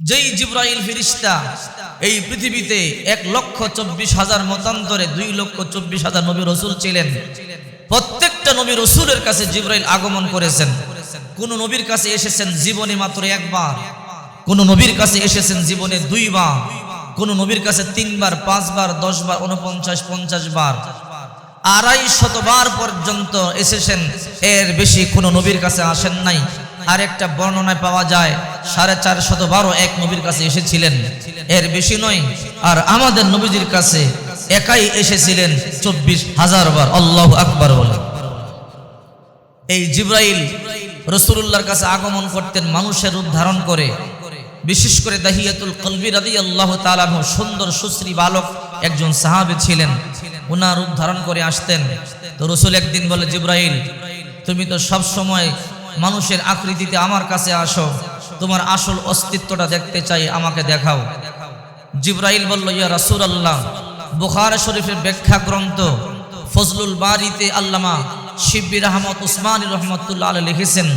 যেই জিবরাইল ফেরেশতা এই পৃথিবীতে 1,24,000 মতান্তরে 2,24,000 নবী রাসূল ছিলেন। প্রত্যেকটা নবী রাসূলের কাছে জিবরাইল আগমন করেছেন। কোন নবীর কাছে এসেছেন জীবনে মাত্র একবার, কোন নবীর কাছে এসেছেন জীবনে 2 বার, কোন নবীর কাছে 3 বার, 5 বার, 10 বার, 49, 50 বার, 250 বার পর্যন্ত এসেছেন। এর বেশি কোন নবীর কাছে আসেন নাই। আরেকটা বর্ণনায় পাওয়া যায় 450 বারও এক নবীর কাছে এসেছিলেন, এর বেশি নয়। আর আমাদের নবীজির কাছে একাই এসেছিলেন 24,000 বার। আল্লাহু আকবার বলে। এই জিবরাইল রাসূলুল্লাহর কাছে আগমন করতেন মানুষের রূপ ধারণ করে। বিশেষ করে দাহিয়াতুল কলবি রাদিয়াল্লাহু তাআলা আনহু সুন্দর সুশ্রী বালক একজন সাহাবী ছিলেন, ওনার রূপ ধারণ করে আসতেন। তো রাসূল একদিন বলে, জিবরাইল তুমি তো সব সময় মানুষের আকৃতিতে আমার কাছে আসো, তোমার আসল অস্তিত্বটা দেখতে চাই, আমাকে দেখাও। জিবরাইল বলল, ইয়া রাসূলুল্লাহ, বুখারী শরীফের ব্যাখ্যা গ্রন্থ ফজলুল বারিতে আল্লামা শিববির আহমদ উসমানী রহমাতুল্লাহ আলাইহি লিখেছেন,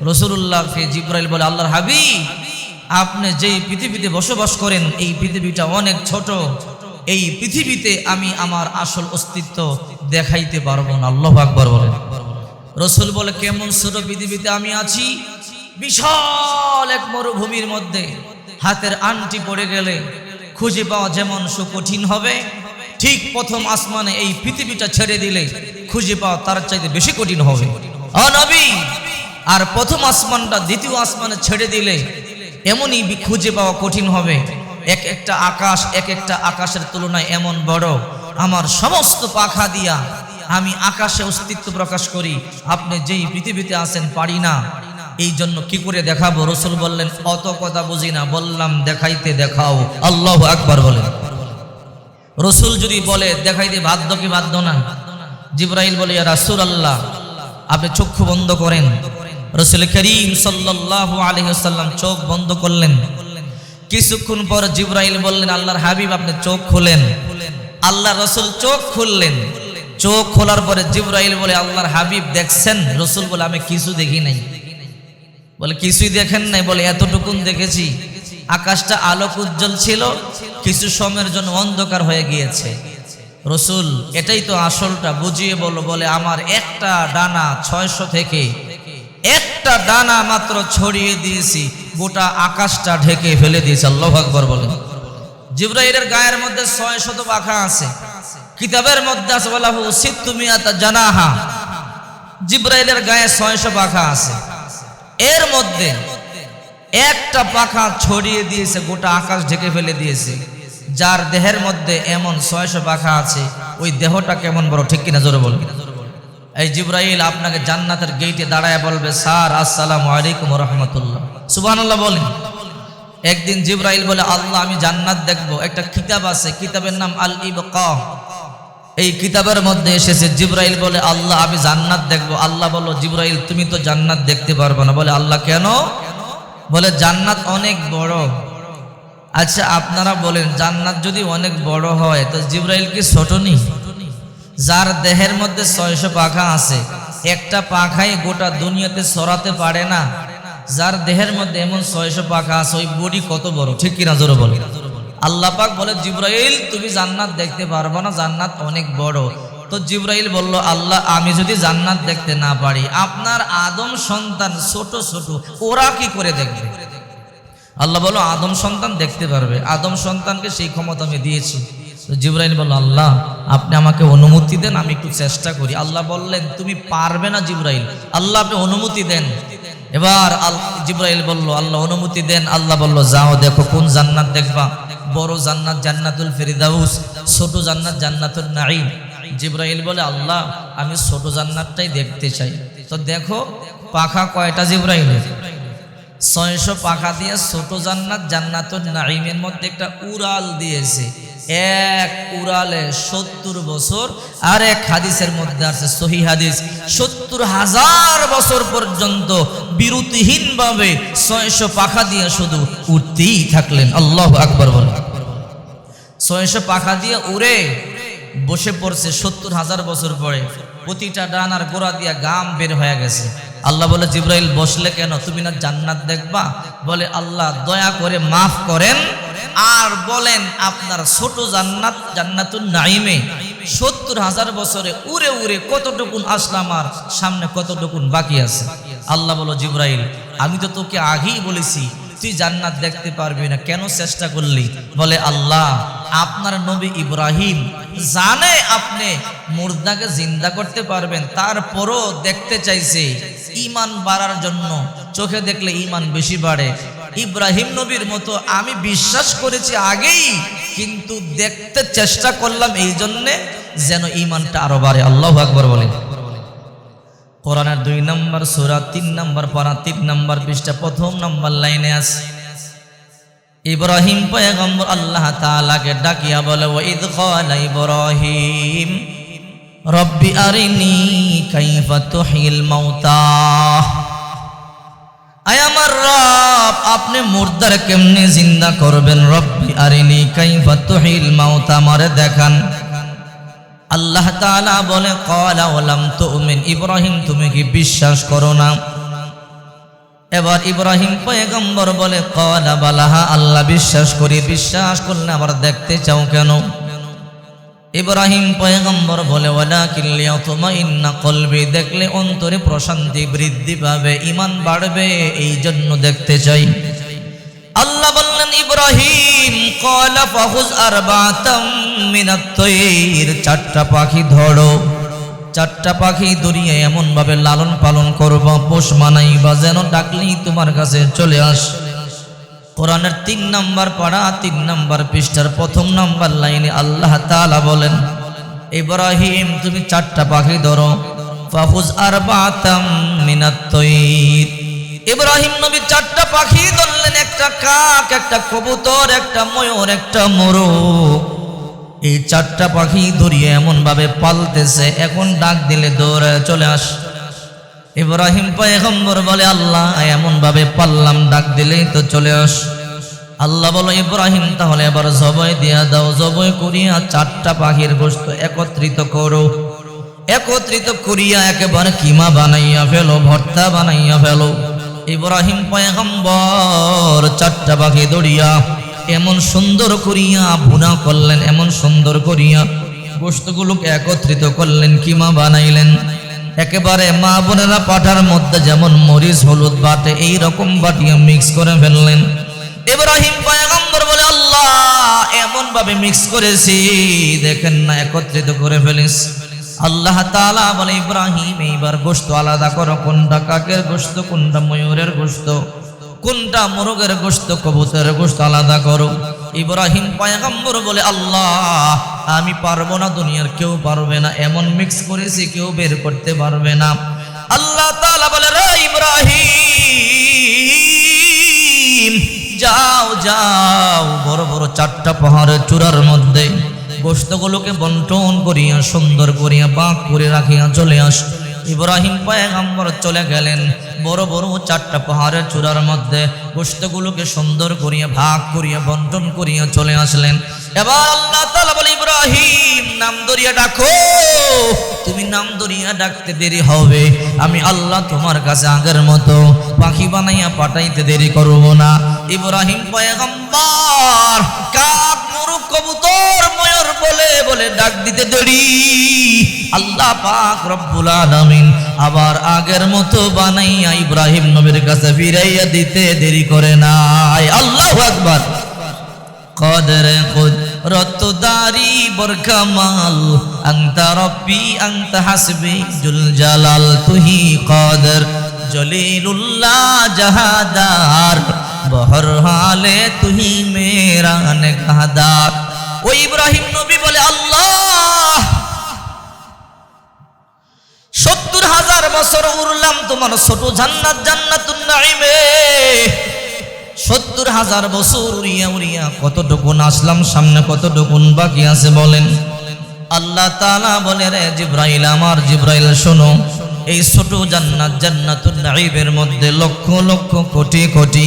রাসূলুল্লাহকে জিবরাইল বলে, আল্লাহর হাবিব আপনি যেই পৃথিবীতে বসবাস করেন এই পৃথিবীটা অনেক ছোট, এই পৃথিবীতে আমি আমার আসল অস্তিত্ব দেখাইতে পারবো না। আল্লাহু আকবার বলেন। রাসূল বলে, কেমন ছোট পৃথিবীতে আমি আছি? বিশাল এক মরুভূমির মধ্যে হাতের আংটি পড়ে গেলে খুঁজে পাওয়া যেমন সুকঠিন হবে, ঠিক প্রথম আসমানে এই পৃথিবীটা ছেড়ে দিলে খুঁজে পাওয়া তার চাইতে বেশি কঠিন হবে। ও নবী, আর প্রথম আসমানটা দ্বিতীয় আসমানে ছেড়ে দিলে এমনই খুঁজে পাওয়া কঠিন হবে। এক একটা আকাশ এক একটা আকাশের তুলনায় এমন বড়, আমার সমস্ত পাখা দিয়া আমি আকাশে অস্তিত্ব প্রকাশ করি, আপনি যেই পৃথিবীতে আছেন পারি না, এই জন্য কি করে দেখাবো? রাসূল বললেন, অত কথা বুঝি না, বললাম দেখাইতে দেখাও। আল্লাহু আকবার বলেন। রাসূল যদি বলে দেখাইতে বাধ্য কি বাধ্য না? জিবরাইল বলে, ইয়া রাসূলুল্লাহ আপনি চক্ষু বন্ধ করেন। রাসূল করিম সাল্লাল্লাহু আলাইহি ওয়াসাল্লাম চোখ বন্ধ করলেন। কিছুক্ষণ পর জিবরাইল বললেন, আল্লাহর হাবিব আপনি চোখ খুলেন। আল্লাহ রাসূল চোখ খুললেন। চোখ খোলার পরে জিবরাইল বলে, আল্লাহর হাবিব দেখছেন? রাসূল বলে, আমি কিছু দেখি নাই। বলে, কিছুই দেখেন নাই? বলে, এতটুকুন দেখেছি, আকাশটা আলোক উজ্জ্বল ছিল, কিছু সময়ের জন্য অন্ধকার হয়ে গিয়েছে। রাসূল এটাই তো আসলটা, বুঝিয়ে বলো। বলে, আমার একটা ডানা 600 থেকে একটা ডানা মাত্র ছড়িয়ে দিয়েছি, গোটা আকাশটা ঢেকে ফেলে দিয়েছে। আল্লাহু আকবার বলেন। জিবরাইলের গায়ের মধ্যে 600 পাখা আছে। কিতাবের মধ্যে আছে ওয়ালাহু সিত্তুমিয়াতা জানাহা, জিবরাইলের গায়ে 600 পাখা আছে। এর মধ্যে একটা পাখা ছড়িয়ে দিয়েছে, গোটা আকাশ ঢেকে ফেলে দিয়েছে। যার দেহের মধ্যে এমন 600 পাখা আছে, ওই দেহটা কেমন বড়, ঠিক কিনা জোরে বলুন। এই জিবরাইল আপনাকে জান্নাতের গেটে দাঁড়ায় বলবে, স্যার আসসালামু আলাইকুম ওয়া রাহমাতুল্লাহ, সুবহানাল্লাহ বলেন। একদিন জিবরাইল বলে, আল্লাহ আমি জান্নাত দেখব। একটা কিতাব আছে, কিতাবের নাম আল ইবকা। এই কিতাবের মধ্যে এসেছে, জিবরাইল বলে, আল্লাহ আমি জান্নাত দেখব। আল্লাহ বলল, জিবরাইল তুমি তো জান্নাত দেখতে পারবে না। বলে, আল্লাহ কেন? বলে, জান্নাত অনেক বড়। আচ্ছা আপনারা বলেন, জান্নাত যদি অনেক বড় হয় তো জিবরাইল কি ছোট নি? যার দেহের মধ্যে 600 পাখা আছে, একটা পাখাই গোটা দুনিয়াতে ছড়াতে পারে না। যার দেহের মধ্যে এমন 600 পাখা আছে, ওই বডি কত বড়, ঠিক কিনা জোরে বলে। আল্লাহ পাক বলে, জিবরাইল তুমি জান্নাত দেখতে পারবে না, জান্নাত অনেক বড়। তো জিবরাইল বলল, আল্লাহ আমি যদি জান্নাত দেখতে না পারি, আপনার আদম সন্তান ছোট ছোট ওরা কি করে দেখবে? আল্লাহ বলল, আদম সন্তান দেখতে পারবে, আদম সন্তানকে সেই ক্ষমতা আমি দিয়েছি। তো জিবরাইল বলল, আল্লাহ আপনি আমাকে অনুমতি দেন, আমি একটু চেষ্টা করি। আল্লাহ বললেন, তুমি পারবে না জিবরাইল, আল্লাহ আপনি অনুমতি দেন। এবার জিবরাইল বলল, আল্লাহ অনুমতি দেন। আল্লাহ বলল, যাও দেখো কোন জান্নাত দেখবা। বড় জান্নাত জান্নাতুল ফেরদাউস, ছোট জান্নাত জান্নাতুন নাঈম। জিবরাইল বলে, আল্লাহ আমি ছোট জান্নাতটাই দেখতে চাই। তো দেখো পাখা কয়টা জিবরাইলের? 600 পাখা দিয়ে ছোট জান্নাত জান্নাতুন নাঈমের মধ্যে একটা উড়াল দিয়েছে। এক উড়ালে 70 বছর। আর এক হাদিসের মধ্যে আছে, সহিহ হাদিস, 70,000 বছর পর্যন্ত বিরতিহীন ভাবে 600 পাখা দিয়ে শুধু উড়তেই থাকলেন। আল্লাহু আকবার বলেন। 600 পাখা দিয়ে উড়ে বসে পড়ছে 70,000 বছর পরে। প্রতিটা ডানার গোড়া দিয়া গাম বের হয়ে গেছে। আল্লাহ বলে জিব্রাইল বসলে কেন, তুমি না জান্নাত দেখবা? বলে আল্লাহ দয়া করে মাফ করেন আর বলেন আপনার ছোট জান্নাত জান্নাতুন নাঈমে ৭০,০০০ বছরে উড়ে উড়ে কতটুকুন আসলাম আর সামনে কতটুকুন বাকি আছে। আল্লাহ বলো জিব্রাইল আমি তো তোকে আগেই বলেছি তুই জান্নাত দেখতে পারবি না, কেন চেষ্টা করলি? বলে আল্লাহ আপনার নবী ইব্রাহিম জানে আপনি মুর্দাকে জিন্দা করতে পারবেন, তারপরও দেখতে চাইছে ঈমান বাড়ার জন্য, চোখে দেখলে ঈমান বেশি বাড়ে। ইব্রাহিম নবীর মতো আমি বিশ্বাস করেছি আগেই, কিন্তু দেখতে চেষ্টা করলাম এই জন্যে যেন ঈমানটা আরো বাড়ে। আল্লাহু আকবার বলে। কোরআনের ২ নম্বর সূরা ৩ নম্বর পারা ৩ নম্বর পৃষ্ঠা ১ম নম্বর লাইনে আছে ইব্রাহিম পয়গম্বর আল্লাহ তাআলাকে ডাকিয়া বলে ওয়াইদ ক্বালা ইব্রাহিম রব্বি আরিনি কাইফা তুহিল মাউতা, আয় আমার রব আপনি মুর্দার কেমনে জিন্দা করবেন? রব্বি আরিনি কাইফা তুহিল মাউতা, আমারে দেখান। আল্লাহ তাআলা বলে ক্বালা ওয়ালাম তুমিন, ইব্রাহিম তুমি কি বিশ্বাস করো না? এবার ইব্রাহিম পয়গম্বর বলে ক্বালা বালাহা, আল্লাহ বিশ্বাস করি, বিশ্বাস করলে আবার দেখতে চাও কেন? ইব্রাহিম পয়গম্বর বলে ওয়ালাকিন লিয়াতমাইন্না কলবি, দেখলে অন্তরে প্রশান্তি বৃদ্ধি পাবে, ঈমান বাড়বে, এই জন্য দেখতে চাই। আল্লাহ বললেন ইব্রাহিম ক্বালা ফাখুজ আরবাতাম মিনাত তায়র, ৪টা পাখি ধরো, ৪টা পাখি ধরিয়ে এমন ভাবে লালন পালন করবা, পোষ মানাইবা যেন ডাকলেই তোমার কাছে চলে আস। কোরআনের ৩ নম্বর পারা ৩ নম্বর পৃষ্ঠার ১ম নম্বর লাইনে আল্লাহ তাআলা বলেন ইব্রাহিম তুমি ৪টা পাখি ধরো, ফাখুজ আরবাতাম মিনাত তায়র। ইব্রাহিম নবী ৪টা পাখি ধরলেন, একটা কাক, একটা কবুতর, একটা ময়ূর, একটা মোরগ। এই ৪টা পাখি ধরিয়ে এমন ভাবে পালতেছে, এখন ডাক দিলে দৌড়ে চলে আস। ইব্রাহিম পয়গম্বর বলে আল্লাহ এমন ভাবে পাললাম, ডাক দিলেই তো চলে আস। আল্লাহ বলো ইব্রাহিম তাহলে এবার জবাই দিয়া দাও, জবাই করিয়া ৪টা পাখির গোশত একত্রিত করো, একত্রিত করিয়া একেবারে কিমা বানাইয়া ফেলো, ভর্তা বানাইয়া ফেলো। ইব্রাহিম পয়গম্বর ৪টা পাখি ধরিয়া এমন সুন্দর করিয়া ভুনা করলেন, এমন সুন্দর করিয়া গোশতগুলোকে একত্রিত করলেন, কিমা বানাইলেন। একেবারে মা বোনেরা পাঠার মধ্যে যেমন মরিচ হলুদ বাটে এই রকম বাটিয়া মিক্স করে ফেললেন। ইব্রাহিম পয়গম্বর বলে আল্লাহ এমন ভাবে মিক্স করেছি দেখেন না, একত্রিত করে ফেলিস। আল্লাহ তাআলা বলে ইব্রাহিম এইবার গোশত আলাদা করো, কোনটা কাকের গোশত, কোনটা ময়ূরের গোশত, কোনটা মোরগের গোশত, কবুতরের গোশত আলাদা করো। ইব্রাহিম পয়গম্বর বলে আল্লাহ আমি পারবো না, দুনিয়ার কেউ পারবে না, এমন মিক্স করেছি কেউ বের করতে পারবে না। আল্লাহ তাআলা বলে রে ইব্রাহিম যাও যাও, বড় বড় ৪টা পাহাড়ের চূড়ার মধ্যে গোশতগুলোকে বন্টন করিয়া সুন্দর করিয়া ভাগ করে রাখিয়া চলে আস। ইব্রাহিম পয়গম্বর চলে গেলেন বড় বড় ৪টা পাহাড়ের চূড়ার মধ্যে, গোশতগুলোকে সুন্দর করিয়া ভাগ করিয়া বন্টন করিয়া চলে আসলেন। এবার আল্লাহ তাআলা বলে ইব্রাহিম নাম ধরিয়া ডাকো, তুমি নাম ধরিয়া ডাকতে দেরি হবে, আমি আল্লাহ তোমার কাছে আগের মতো পাখি বানাইয়া পাঠাইতে দেরি করব না। ইব্রাহিম পয়গম্বর কাক, মোরগ, কবুতর, ময়ূর বলে বলে ডাক দিতে দেরি, আল্লাহ পাক রব্বুল আলামিন আবার আগের মতো বানাইয়া ইব্রাহিম নবীর কাছে ফিরাইয়া দিতে দেরি করে নাই। আল্লাহু আকবার। কদর কুদরত দারি বরকামাল, আনতা রব্বি আনতা হাসবি জুল জালাল, তুহি কদর জলিলুল্লাহ জাহাদার, বহর হালে তুহি মেরা নেগাহদার। ও ইব্রাহিম নবী বলে আল্লাহ ৭০,০০০ বছর উড়লাম তোমার ছোট জান্নাত জান্নাতুন নাঈমে, ৭০,০০০ বছর উড়িয়া উড়িয়া কতটুকুন আসলাম, সামনে কতটুকুন বাকি আছে বলেন। আল্লাহ তাআলা বলে রে জিব্রাইল, আমার জিব্রাইল শোনো, এই ছোট জান্নাত জান্নাতুন নাঈমের মধ্যে lakh lakh crore crore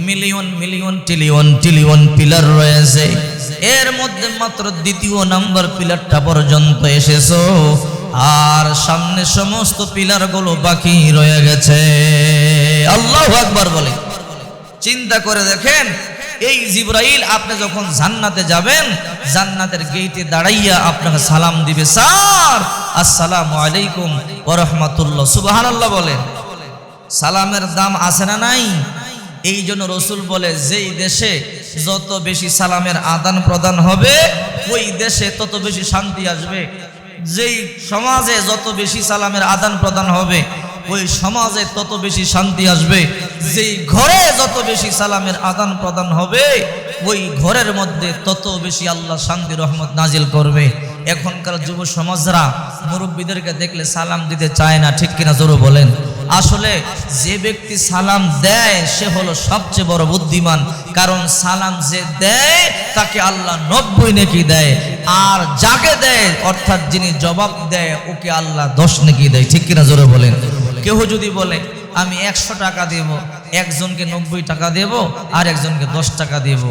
million million trillion trillion pillar রয়েছে, এর মধ্যে মাত্র ২য় নাম্বার পিলারটা পর্যন্ত এসেছো, আর সামনে সমস্ত পিলারগুলো বাকি রয়ে গেছে। আল্লাহু আকবার বলে। চিন্তা করে দেখেন, এই জিবরাইল আপনি যখন জান্নাতে যাবেন, জান্নাতের গেটে দাঁড়াইয়া আপনাকে সালাম দিবে, স্যার আসসালামু আলাইকুম ওয়া রাহমাতুল্লাহ, সুবহানাল্লাহ বলেন। সালামের দাম আছে না নাই? এই জন্য রসুল বলে, যেই দেশে যত বেশি সালামের আদান প্রদান হবে ওই দেশে তত বেশি শান্তি আসবে। যেই সমাজে যত বেশি সালামের আদান প্রদান হবে ওই সমাজে তত বেশি শান্তি আসবে। যেই ঘরে যত বেশি সালামের আদান প্রদান হবে ওই ঘরের মধ্যে তত বেশি আল্লাহ শান্তি রহমত নাজিল করবে। এখনকার যুব সমাজরা মুরব্বীদেরকে দেখলে সালাম দিতে চায় না, ঠিক কিনা জোরে বলেন? আসলে যে ব্যক্তি সালাম দেয় সে হলো সবচেয়ে বড় বুদ্ধিমান, কারণ সালাম যে দেয় তাকে আল্লাহ 90 নেকি দেয়, আর যাকে দেয় অর্থাৎ যিনি জবাব দেয় ওকে আল্লাহ 10 নেকি দেয়, ঠিক কিনা জোরে বলেন? কেউ যদি বলে আমি 100 টাকা দেব, একজনকে 90 টাকা দেব আর একজনকে 10 টাকা দেব,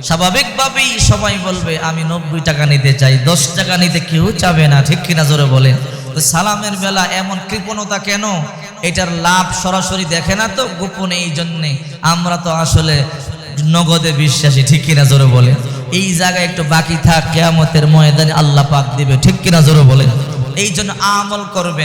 স্বাভাবিকভাবেই সবাই বলবে আমি 90 টাকা নিতে চাই, 10 টাকা নিতে কেউ চাবে না, ঠিক কিনা জোরে বলেন? তো সালামের বেলা এমন কৃপণতা কেন? এটার লাভ সরাসরি দেখে না তো, গোপনে। এই জন্যে আমরা তো আসলে নগদে বিশ্বাসী, ঠিক কিনা জোরে বলেন? এই জায়গায় একটু বাকি থাক, কিয়ামতের ময়দানে আল্লাহ পাক দিবে, ঠিক কিনা জোরে বলেন? এই জন্য আমল করবেন।